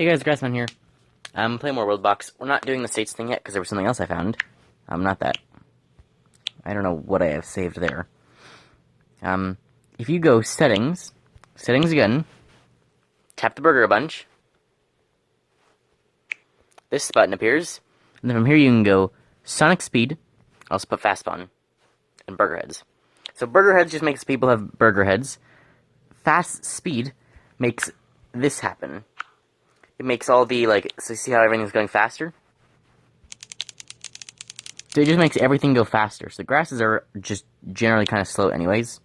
Hey guys, Grassman here. I'm playing more Worldbox. We're not doing the states thing yet because there was something else I found. Not that. I don't know what I have saved there. If you go settings again, tap the burger a bunch. This button appears, and then from here you can go Sonic Speed. I'll also put Fast Spawn and Burger Heads. So Burger Heads just makes people have burger heads. Fast Speed makes this happen. It makes all the, so you see how everything's going faster? So it just makes everything go faster. So the grasses are just generally kind of slow anyways.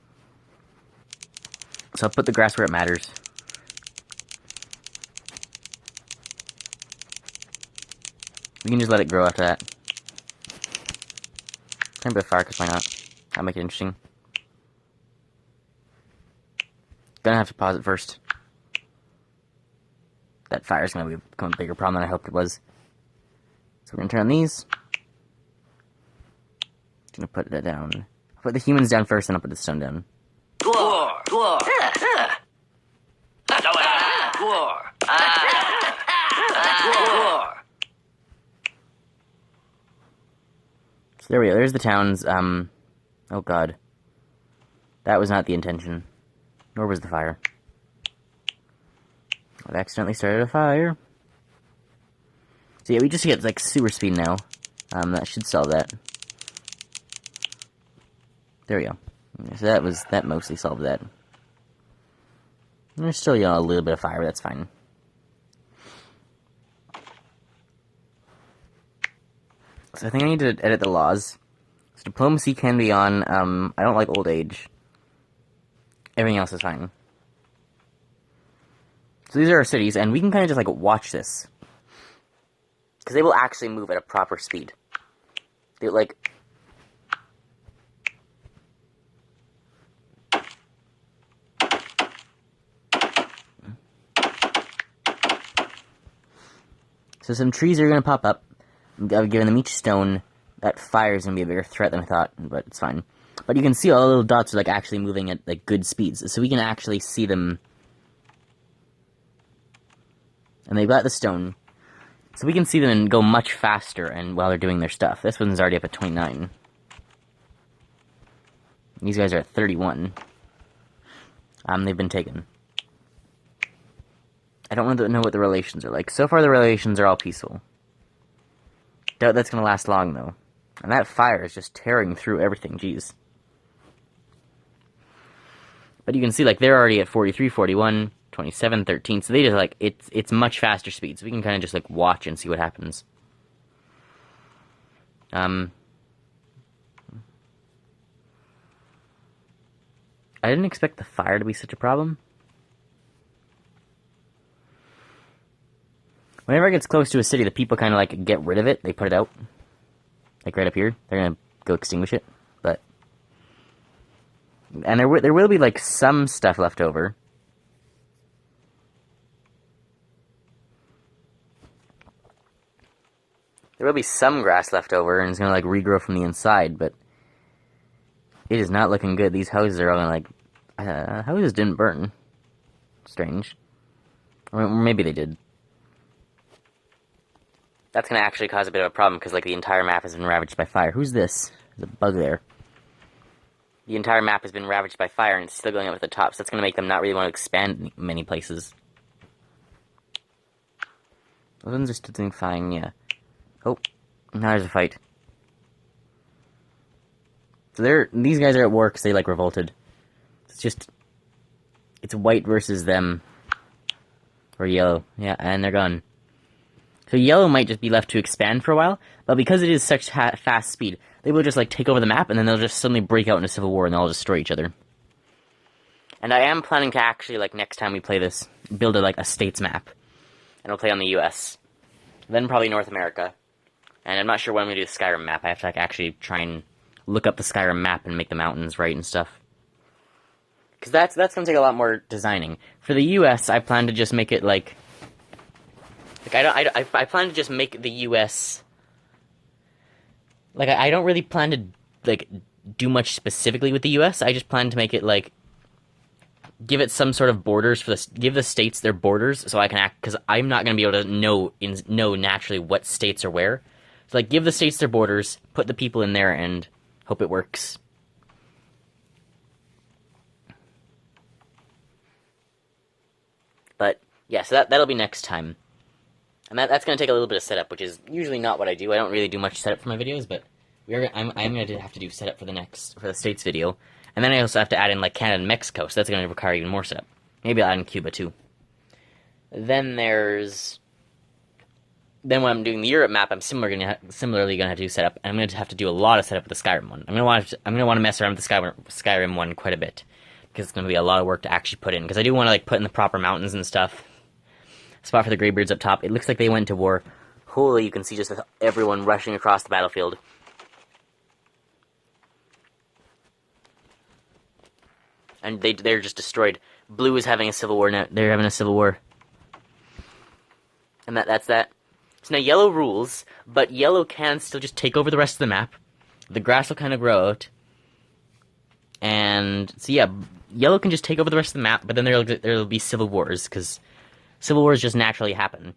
So I'll put the grass where it matters. We can just let it grow after that. Turn a bit of fire, because why not? That'll make it interesting. Gonna have to pause it first. That fire's gonna become a bigger problem than I hoped it was. So we're gonna turn on these. Gonna put that down. I'll put the humans down first, and I'll put the stone down. So there we go. There's the towns. Oh god. That was not the intention. Nor was the fire. I've accidentally started a fire. So yeah, we just get, super speed now. That should solve that. There we go. So that mostly solved that. There's still, a little bit of fire, but that's fine. So I think I need to edit the laws. So diplomacy can be on, I don't like old age. Everything else is fine. So these are our cities, and we can kind of just, watch this. Because they will actually move at a proper speed. They, So some trees are going to pop up. I've given them each stone. That fire is going to be a bigger threat than I thought, but it's fine. But you can see all the little dots are, actually moving at, good speeds. So we can actually see them. And they've got the stone. So we can see them and go much faster and while they're doing their stuff. This one's already up at 29. These guys are at 31. They've been taken. I don't know what the relations are like. So far the relations are all peaceful. Doubt that's going to last long, though. And that fire is just tearing through everything, jeez. But you can see, they're already at 43, 41, 27, 13, so they just, it's much faster speed, so we can kind of just, watch and see what happens. I didn't expect the fire to be such a problem. Whenever it gets close to a city, the people kind of, get rid of it. They put it out. Right up here. They're gonna go extinguish it. But... And there will be, some stuff left over. There will be some grass left over, and it's gonna, regrow from the inside, but... It is not looking good. These houses are all gonna, houses didn't burn. Strange. Or maybe they did. That's going to actually cause a bit of a problem, because, the entire map has been ravaged by fire. Who's this? There's a bug there. The entire map has been ravaged by fire, and it's still going up at the top, so that's going to make them not really want to expand many places. Those ones are still doing fine, yeah. Oh, now there's a fight. So these guys are at war because they, revolted. It's white versus them. Or yellow. Yeah, and they're gone. So yellow might just be left to expand for a while, but because it is such fast speed, they will just, take over the map, and then they'll just suddenly break out into civil war, and they'll all destroy each other. And I am planning to actually, next time we play this, build a states map. And I'll play on the US. Then probably North America. And I'm not sure when I'm going to do the Skyrim map. I have to, actually try and look up the Skyrim map and make the mountains right and stuff. Because that's going to take a lot more designing. For the US, I plan to just make it, I plan to just make the U.S. I don't really plan to, do much specifically with the U.S. I just plan to make it, give it some sort of borders for this. Give the states their borders so I can act, because I'm not going to be able to know naturally what states are where. So like, give the states their borders, put the people in there, and hope it works. But yeah, so that'll be next time. And that's going to take a little bit of setup, which is usually not what I do. I don't really do much setup for my videos, but I'm going to have to do setup for the states video. And then I also have to add in like Canada and Mexico, so that's going to require even more setup. Maybe I'll add in Cuba too. Then when I'm doing the Europe map, I'm similarly going to have to do setup, and I'm going to have to do a lot of setup with the Skyrim one. I'm going to want to mess around with the Skyrim one quite a bit, because it's going to be a lot of work to actually put in. Because I do want to like put in the proper mountains and stuff. Spot for the Greybeards up top. It looks like they went to war. Holy, you can see just everyone rushing across the battlefield. And they're just destroyed. Blue is having a civil war now. They're having a civil war. And that's that. So now yellow rules, but yellow can still just take over the rest of the map. The grass will kind of grow out. And so yeah, yellow can just take over the rest of the map, but then there'll be civil wars, because civil wars just naturally happen.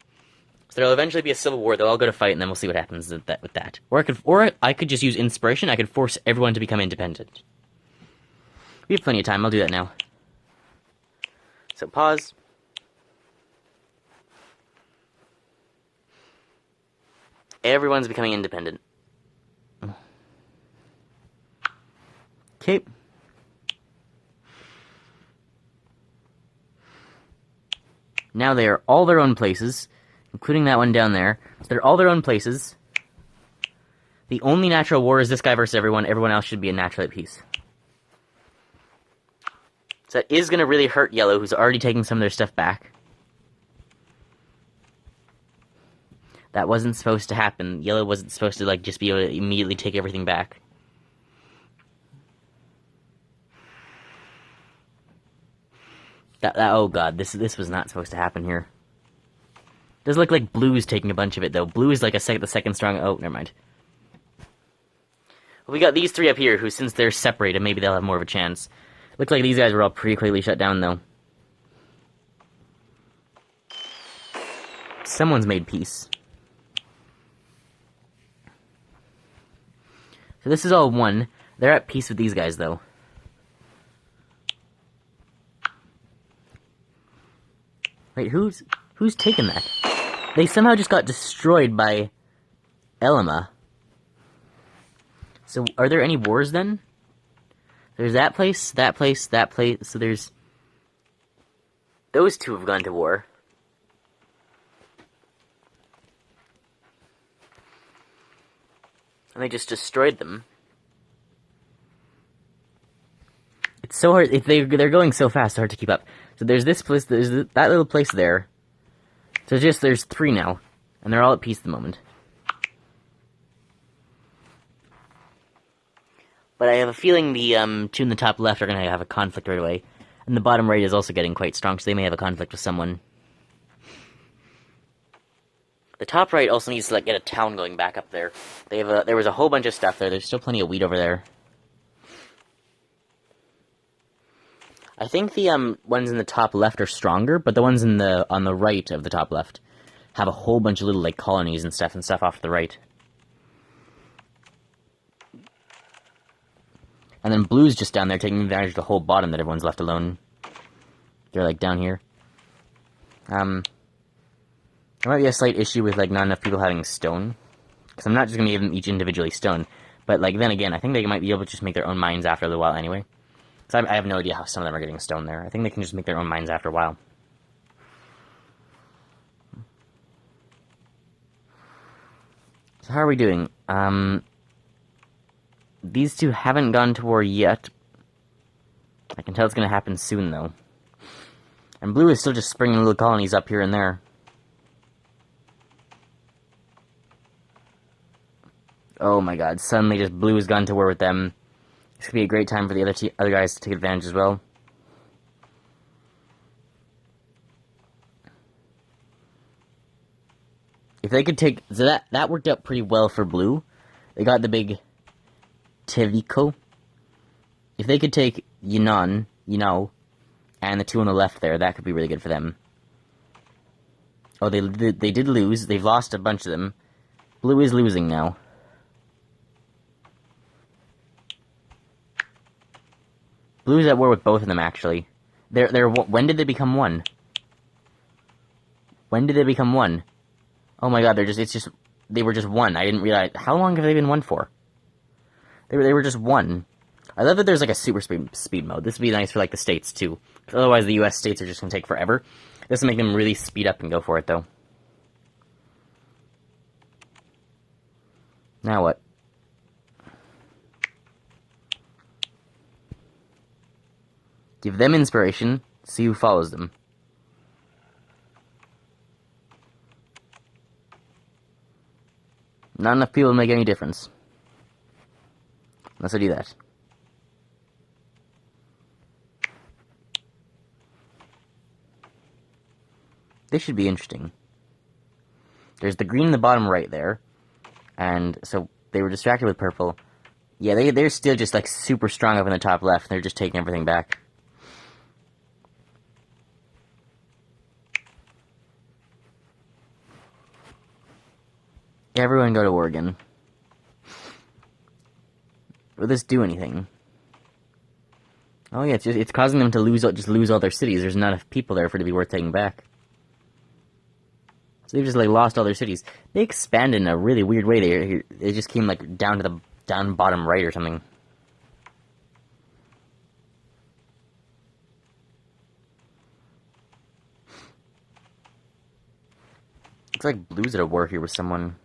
So there'll eventually be a civil war. They'll all go to fight, and then we'll see what happens with that. Or I could just use inspiration. I could force everyone to become independent. We have plenty of time. I'll do that now. So pause. Everyone's becoming independent. Okay. Now they are all their own places, including that one down there. So they're all their own places. The only natural war is this guy versus everyone. Everyone else should be naturally at peace. So that is going to really hurt Yellow, who's already taking some of their stuff back. That wasn't supposed to happen. Yellow wasn't supposed to, like, just be able to immediately take everything back. Oh god, this was not supposed to happen here. Does look like Blue's taking a bunch of it, though. Blue is like the second strong... Oh, never mind. Well, we got these three up here, who, since they're separated, maybe they'll have more of a chance. Looks like these guys were all pretty quickly shut down, though. Someone's made peace. So this is all one. They're at peace with these guys, though. Wait, who's taken that? They somehow just got destroyed by Elima. So, are there any wars, then? There's that place, that place, that place. So there's... Those two have gone to war. And they just destroyed them. It's so hard. They're going so fast, it's hard to keep up. So there's this place, there's that little place there. So there's three now. And they're all at peace at the moment. But I have a feeling the two in the top left are going to have a conflict right away. And the bottom right is also getting quite strong, so they may have a conflict with someone. The top right also needs to, like, get a town going back up there. There was a whole bunch of stuff there. There's still plenty of wheat over there. I think the ones in the top left are stronger, but the ones on the right of the top left have a whole bunch of little, like, colonies and stuff off to the right. And then Blue's just down there taking advantage of the whole bottom that everyone's left alone. They're, like, down here. There might be a slight issue with, like, not enough people having stone. Because I'm not just going to give them each individually stone. But, like, then again, I think they might be able to just make their own mines after a little while anyway. Because I have no idea how some of them are getting stone there. I think they can just make their own mines after a while. So how are we doing? These two haven't gone to war yet. I can tell it's going to happen soon, though. And Blue is still just springing little colonies up here and there. Oh my god, suddenly just Blue has gone to war with them. This could be a great time for the other guys to take advantage as well. If they could take... So that worked out pretty well for Blue. They got the big Tevico. If they could take Yunnan, And the two on the left there, that could be really good for them. Oh, they did lose. They've lost a bunch of them. Blue is losing now. Blue's at war with both of them, actually. When did they become one? When did they become one? Oh my god, they were just one. I didn't realize. How long have they been one for? They were just one. I love that there's like a super speed mode. This would be nice for like the states too. Otherwise the US states are just gonna take forever. This will make them really speed up and go for it though. Now what? Give them inspiration, see who follows them. Not enough people to make any difference. Unless I do that. This should be interesting. There's the green in the bottom right there. And so they were distracted with purple. Yeah, they're still just like super strong up in the top left. They're just taking everything back. Everyone go to Oregon. Will this do anything? Oh yeah, it's causing them to lose all their cities. There's not enough people there for it to be worth taking back. So they've just like lost all their cities. They expanded in a really weird way. They just came like down to the bottom right or something. Looks like Blue's at a war here with someone.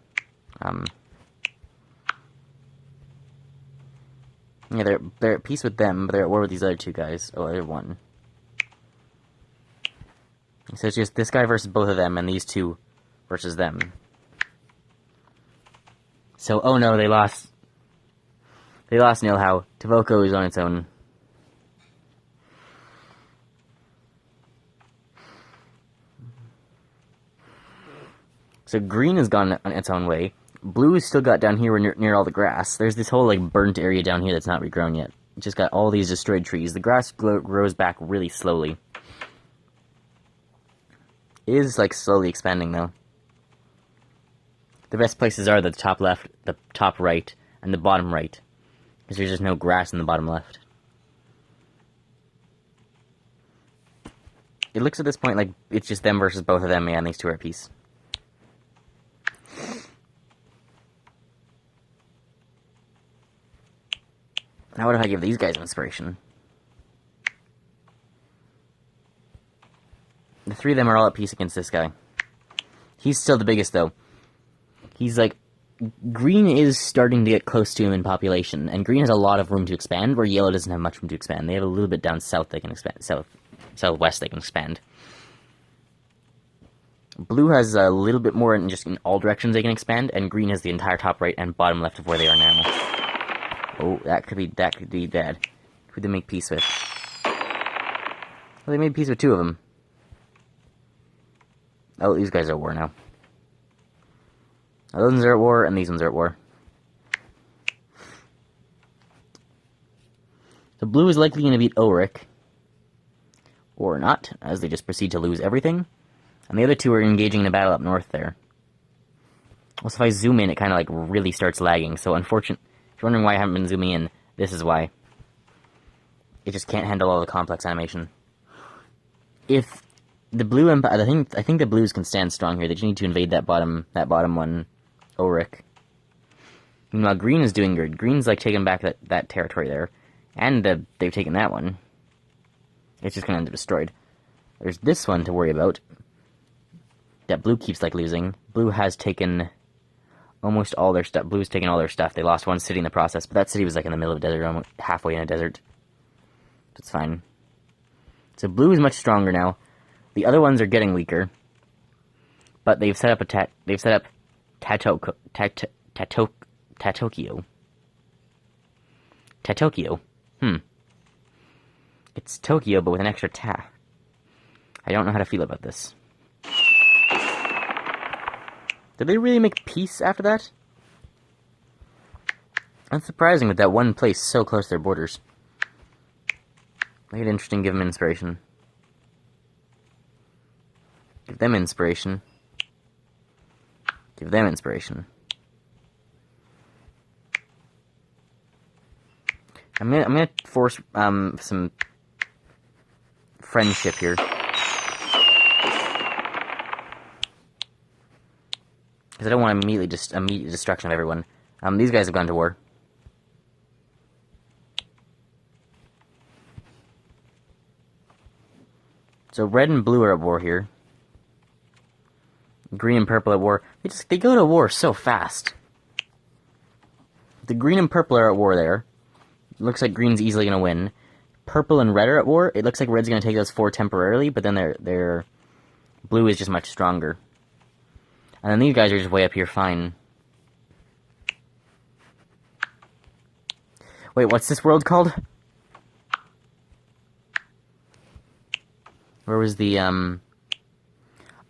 Yeah, they're at peace with them, but they're at war with these other two guys. Oh, they're one. So it's just this guy versus both of them, and these two versus them. So, oh no, they lost. They lost Nilhau. Tavoko is on its own. So green has gone on its own way. Blue is still got down here near all the grass. There's this whole like burnt area down here that's not regrown yet. It just got all these destroyed trees. The grass grows back really slowly. It is like slowly expanding though. The best places are the top left, the top right, and the bottom right. Because there's just no grass in the bottom left. It looks at this point like it's just them versus both of them, and these two are at peace. Now what if I give these guys inspiration? The three of them are all at peace against this guy. He's still the biggest, though. He's like... Green is starting to get close to him in population, and green has a lot of room to expand, where yellow doesn't have much room to expand. They have a little bit down south they can expand. Southwest they can expand. Blue has a little bit more in all directions they can expand, and green has the entire top right and bottom left of where they are now. Oh, that could be bad. Who'd they make peace with? Well, they made peace with two of them. Oh, these guys are at war now. Those ones are at war, and these ones are at war. So blue is likely going to beat Ulrich. Or not, as they just proceed to lose everything. And the other two are engaging in a battle up north there. Also, if I zoom in, it kind of like really starts lagging. So unfortunate. If you're wondering why I haven't been zooming in, this is why. It just can't handle all the complex animation. If the blue empire, I think the blues can stand strong here. They just need to invade that bottom one, Ulrich. Meanwhile, green is doing good. Green's like taking back that territory there, and they've taken that one. It's just gonna end up destroyed. There's this one to worry about. That blue keeps like losing. Blue has taken almost all their stuff. Blue's taken all their stuff. They lost one city in the process, but that city was like in the middle of a desert, almost halfway in a desert. It's fine. So blue is much stronger now. The other ones are getting weaker, but they've set up Tatokyo. Tatokyo. It's Tokyo, but with an extra ta. I don't know how to feel about this. Did they really make peace after that? That's surprising with that one place so close to their borders. Make it interesting, give them inspiration. Give them inspiration. Give them inspiration. I'm gonna force some friendship here. Because I don't want immediate destruction of everyone. These guys have gone to war. So red and blue are at war here. Green and purple at war. They go to war so fast. The green and purple are at war there. It looks like green's easily gonna win. Purple and red are at war. It looks like red's gonna take those 4 temporarily, but then their blue is just much stronger. And then these guys are just way up here fine. Wait, what's this world called? Where was the,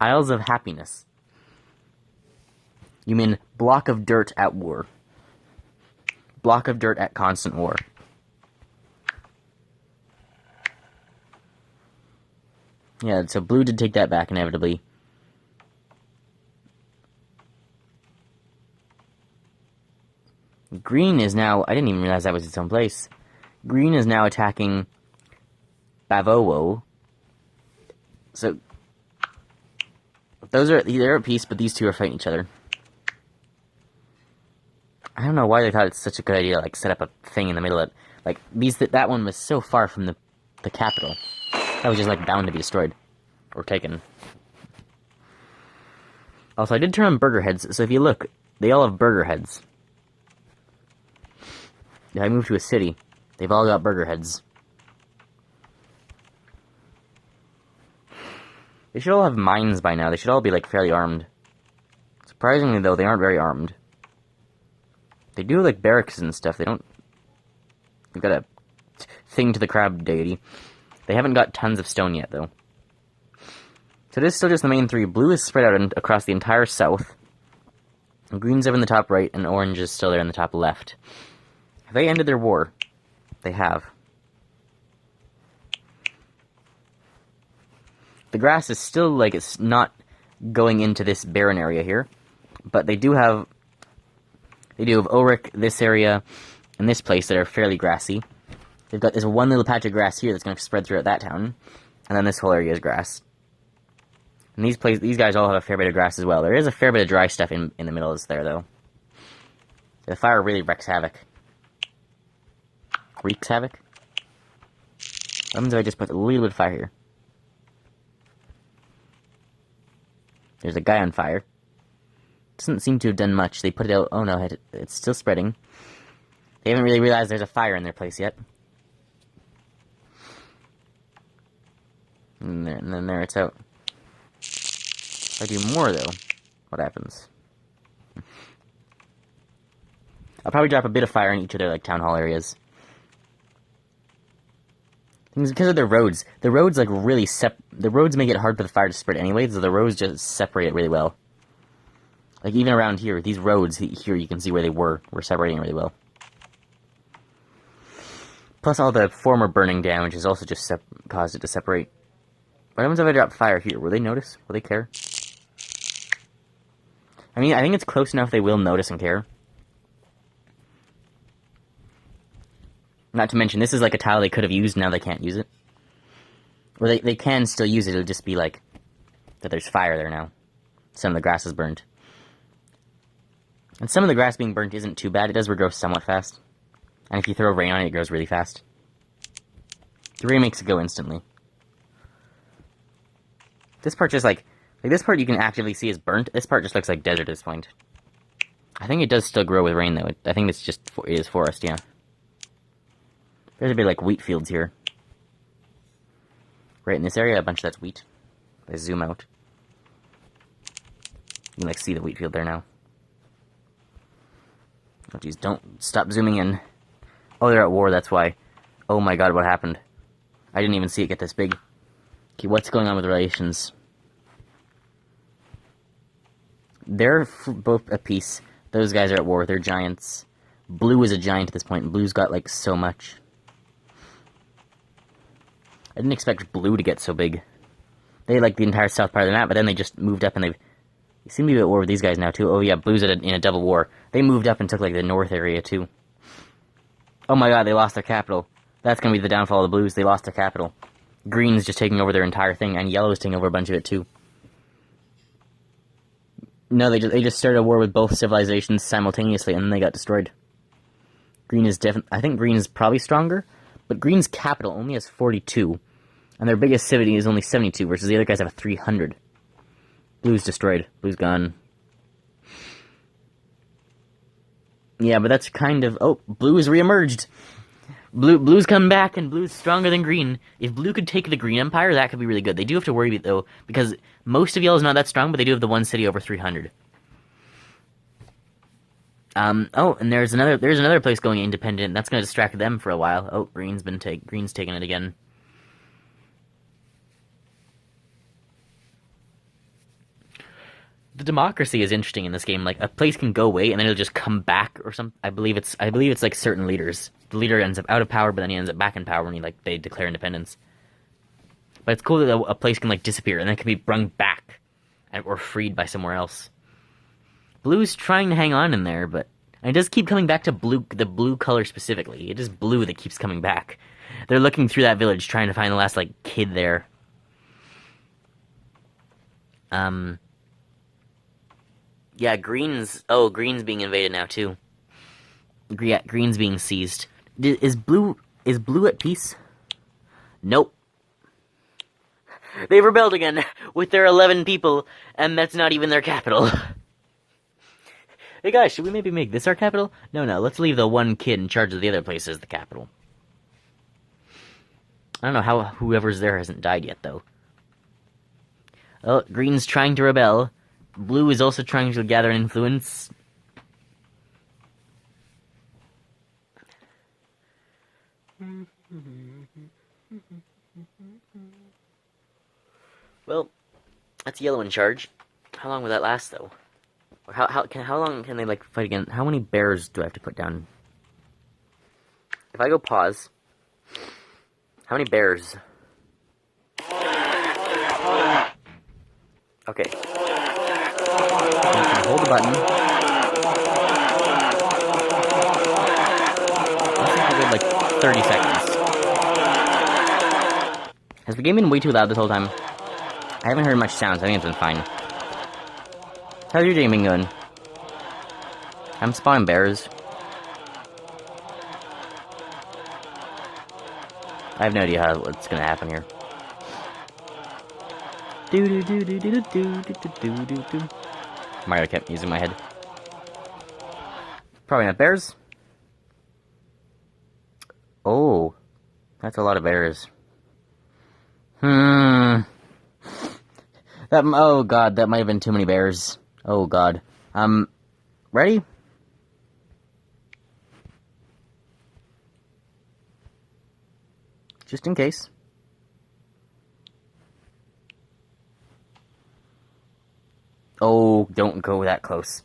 Isles of Happiness? You mean block of dirt at war. Block of dirt at constant war. Yeah, so blue did take that back, inevitably. Green is now... I didn't even realize that was its own place. Green is now attacking Bavowo. So... they're at peace, but these two are fighting each other. I don't know why they thought it's such a good idea to, like, set up a thing in the middle of it. Like, that one was so far from the capital. That was just, like, bound to be destroyed. Or taken. Also, I did turn on burger heads, so if you look, they all have burger heads. If I move to a city, they've all got burger heads. They should all have mines by now. They should all be, like, fairly armed. Surprisingly, though, they aren't very armed. They do, like, barracks and stuff. They don't... They've got a thing to the crab deity. They haven't got tons of stone yet, though. So it is still just the main 3. Blue is spread out across the entire south. Green's up in the top right, and orange is still there in the top left. Have they ended their war? They have. The grass is still, like, it's not going into this barren area here. But they do have Ulrich, this area, and this place that are fairly grassy. They've got this one little patch of grass here that's going to spread throughout that town. And then this whole area is grass. And these guys all have a fair bit of grass as well. There is a fair bit of dry stuff in the middle is there, though. The fire really wreaks havoc. Wreaks havoc? What happens if I just put a little bit of fire here? There's a guy on fire. Doesn't seem to have done much. They put it out... Oh no, it's still spreading. They haven't really realized there's a fire in their place yet. And then there it's out. If I do more, though, what happens? I'll probably drop a bit of fire in each of their, like, town hall areas. Things because of the roads. The roads, like, really the roads make it hard for the fire to spread anyway, so the roads just separate it really well. Like, even around here, these roads, here you can see where they were separating really well. Plus all the former burning damage has also just caused it to separate. What happens if I drop fire here? Will they notice? Will they care? I mean, I think it's close enough they will notice and care. Not to mention, this is like a tile they could have used, now they can't use it. Or they can still use it, it'll just be like that there's fire there now. Some of the grass is burnt. And some of the grass being burnt isn't too bad, it does regrow somewhat fast. And if you throw rain on it, it grows really fast. The rain makes it go instantly. This part just like this part you can actively see is burnt. This part just looks like desert at this point. I think it does still grow with rain though. I think it is forest, yeah. There's a bit like wheat fields here. Right in this area, a bunch of that's wheat. If I zoom out, you can like see the wheat field there now. Oh geez, don't stop zooming in. Oh, they're at war, that's why. Oh my god, what happened? I didn't even see it get this big. Okay, what's going on with relations? They're both at peace. Those guys are at war. They're giants. Blue is a giant at this point, and Blue's got, like, so much. I didn't expect Blue to get so big. They like the entire south part of the map, but then they just moved up and they seem to be at war with these guys now too. Oh yeah, Blue's in a double war. They moved up and took like the north area too. Oh my god, they lost their capital. That's gonna be the downfall of the Blues. They lost their capital. Green's just taking over their entire thing, and Yellow's taking over a bunch of it too. No, they just started a war with both civilizations simultaneously, and then they got destroyed. Green is I think Green is probably stronger, but Green's capital only has 42, and their biggest city is only 72, versus the other guys have 300. Blue's destroyed. Blue's gone. Yeah, but that's kind of... Oh, Blue has reemerged. Blue's come back, and Blue's stronger than Green. If Blue could take the Green Empire, that could be really good. They do have to worry, though, because most of Yellow's not that strong, but they do have the one city over 300. Oh, and there's another place going independent. That's going to distract them for a while. Oh, Green's taking it again. The democracy is interesting in this game. Like, a place can go away and then it'll just come back or something. I believe it's like certain leaders. The leader ends up out of power, but then he ends up back in power when they declare independence. But it's cool that a place can like disappear and then it can be brung back or freed by somewhere else. Blue's trying to hang on in there, but it does keep coming back to blue, the blue color specifically. It is blue that keeps coming back. They're looking through that village trying to find the last like kid there. Yeah, Green's being invaded now too. Yeah, Green's being seized. Is Blue at peace? Nope. They've rebelled again with their 11 people, and that's not even their capital. Hey guys, should we maybe make this our capital? No, let's leave the one kid in charge of the other place as the capital. I don't know how whoever's there hasn't died yet, though. Oh, Green's trying to rebel. Blue is also trying to gather an influence. Well, that's Yellow in charge. How long will that last, though? How long can they, like, fight again? How many bears do I have to put down? If I go pause... How many bears? Okay. Hold the button. Let's see if we get, like, 30 seconds. Has the game been way too loud this whole time? I haven't heard much sounds. I think it's been fine. How's your day been going? I'm spawning bears. I have no idea what's gonna happen here. Mario kept using my head. Probably not bears. Oh, that's a lot of bears. Oh god, that might have been too many bears. Oh god. Ready? Just in case. Oh, don't go that close.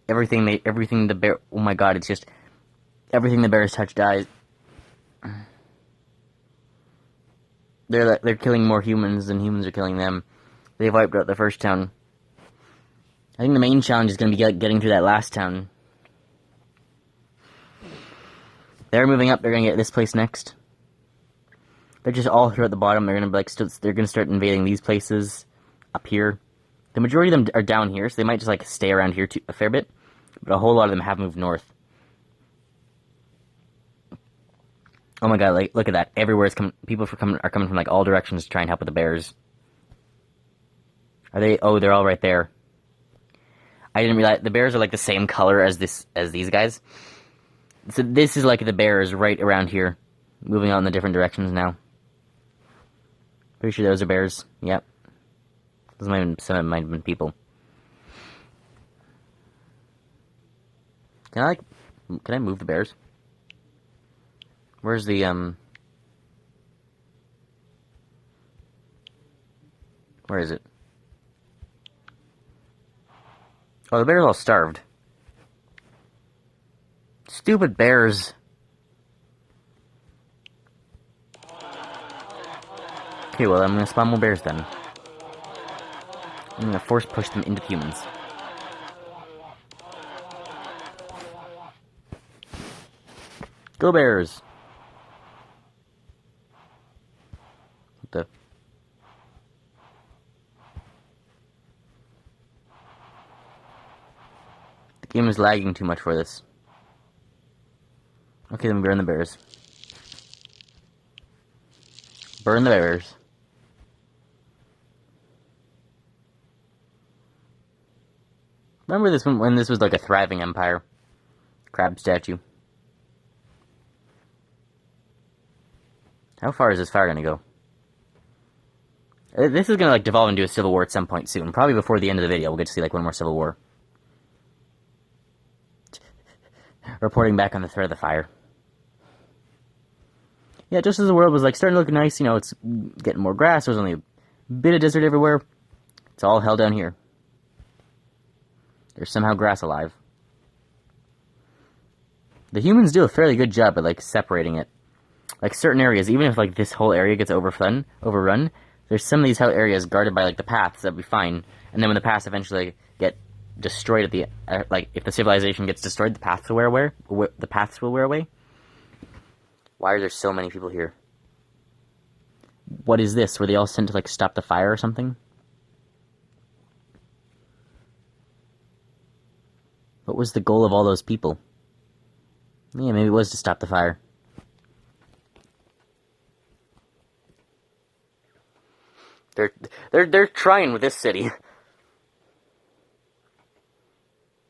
Everything the bear, oh my god, it's just, everything the bears touch dies. They're killing more humans than humans are killing them. They've wiped out the first town. I think the main challenge is going to be getting through that last town. They're moving up. They're going to get this place next. They're just all throughout the bottom. They're going to be like they're going to start invading these places up here. The majority of them are down here, so they might just like stay around here a fair bit. But a whole lot of them have moved north. Oh my god, like, look at that. Everywhere it's coming. People are coming from, like, all directions to try and help with the bears. Are they? Oh, they're all right there. I didn't realize the bears are, like, the same color as these guys. So this is, like, the bears right around here. Moving out in the different directions now. Pretty sure those are bears. Yep. Some might have been people. Can I move the bears? Where's the, where is it? Oh, the bear's all starved. Stupid bears. Okay, well, I'm gonna spawn more bears then. I'm gonna force push them into humans. Go bears! What the? The game is lagging too much for this. Okay, then burn the bears. Burn the bears. Remember this when this was like a thriving empire? Crab statue. How far is this fire gonna go? This is gonna like devolve into a civil war at some point soon. Probably before the end of the video, we'll get to see like one more civil war. Reporting back on the threat of the fire. Yeah, just as the world was like starting to look nice, you know, it's getting more grass. There's only a bit of desert everywhere. It's all hell down here. There's somehow grass alive. The humans do a fairly good job at like separating it. Like certain areas, even if like this whole area gets overrun, there's some of these areas guarded by like the paths that'd be fine. And then when the paths eventually get destroyed at the like if the civilization gets destroyed, the paths will wear away. The paths will wear away. Why are there so many people here? What is this? Were they all sent to like stop the fire or something? What was the goal of all those people? Yeah, maybe it was to stop the fire. They're trying with this city.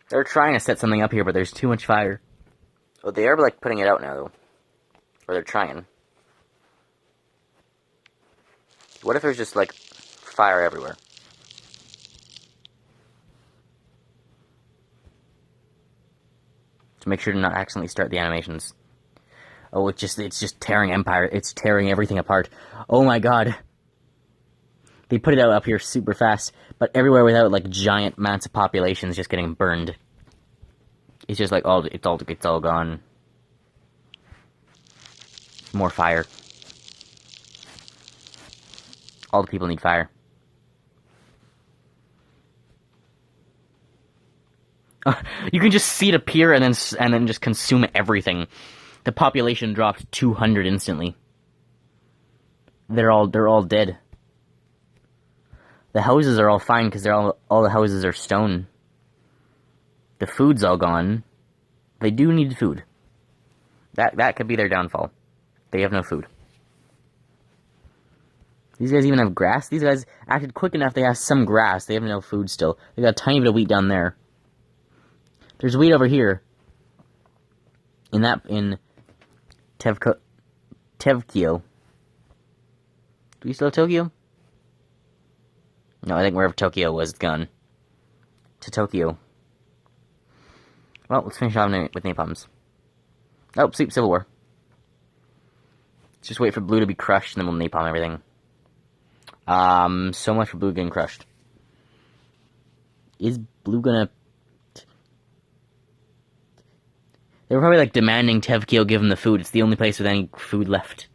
They're trying to set something up here, but there's too much fire. Oh, they are like putting it out now, though. Or they're trying. What if there's just like fire everywhere? To make sure to not accidentally start the animations. Oh, it's just tearing Empire. It's tearing everything apart. Oh my god. They put it out up here super fast, but everywhere without like giant amounts of populations just getting burned. It's just like it's all gone. More fire. All the people need fire. You can just see it appear and then just consume everything. The population dropped 200 instantly. They're all dead. The houses are all fine because all the houses are stone. The food's all gone. They do need food. That could be their downfall. They have no food. These guys even have grass? These guys acted quick enough. They have some grass. They have no food still. They got a tiny bit of wheat down there. There's wheat over here. In Tevkio. Do we still have Tokyo? No, I think wherever Tokyo was, it's gone. To Tokyo. Well, let's finish off with napalms. Oh, sleep, Civil War. Let's just wait for blue to be crushed, and then we'll napalm everything. So much for blue getting crushed. Is blue gonna... They were probably, like, demanding Tevkio give them the food. It's the only place with any food left.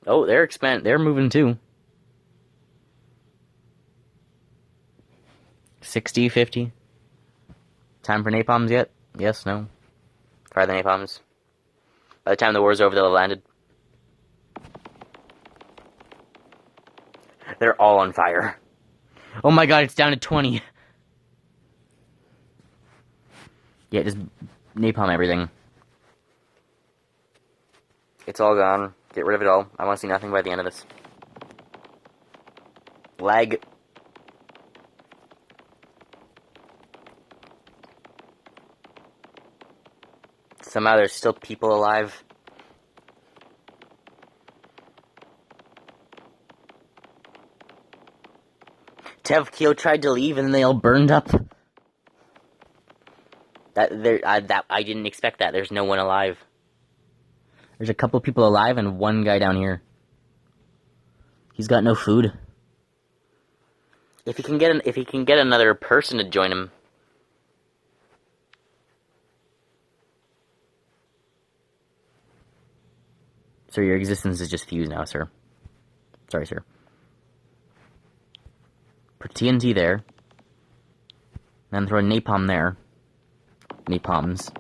Oh, they're moving, too. 60, 50. Time for napalms yet? Yes, no. Fire the napalms. By the time the war's over, they'll have landed. They're all on fire. Oh my god, it's down to 20. Yeah, just napalm everything. It's all gone. Get rid of it all. I want to see nothing by the end of this. Lag. Somehow there's still people alive. Tevkio tried to leave and then they all burned up. I didn't expect that. There's no one alive. There's a couple people alive and one guy down here. He's got no food. If he can get another person to join him. So your existence is just fused now, sir. Sorry, sir. Put TNT there. Then throw a napalm there. Napalms.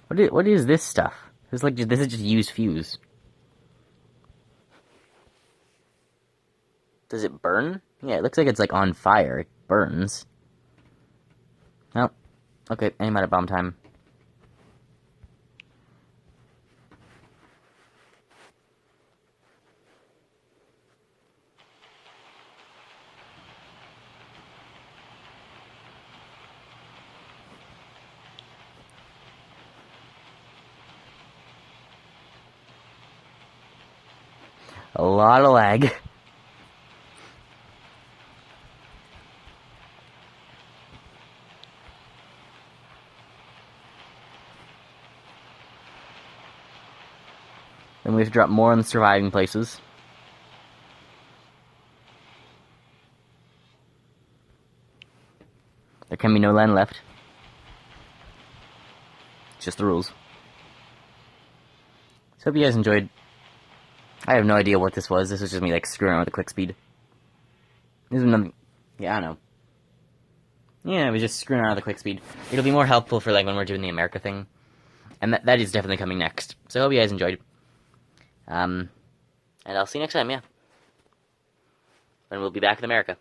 What is this stuff? This is just used fuse. Does it burn? Yeah, it looks like it's like on fire. It burns. Oh, okay. I'm out of bomb time. A lot of lag. Then we have to drop more on the surviving places. There can be no land left. It's just the rules. So hope you guys enjoyed. I have no idea what this was. This was just me, like, screwing around with the quick speed. This is another... Yeah, I know. Yeah, we just screwing around with the quick speed. It'll be more helpful for, like, when we're doing the America thing. And that is definitely coming next. So I hope you guys enjoyed. And I'll see you next time, yeah. And we'll be back in America.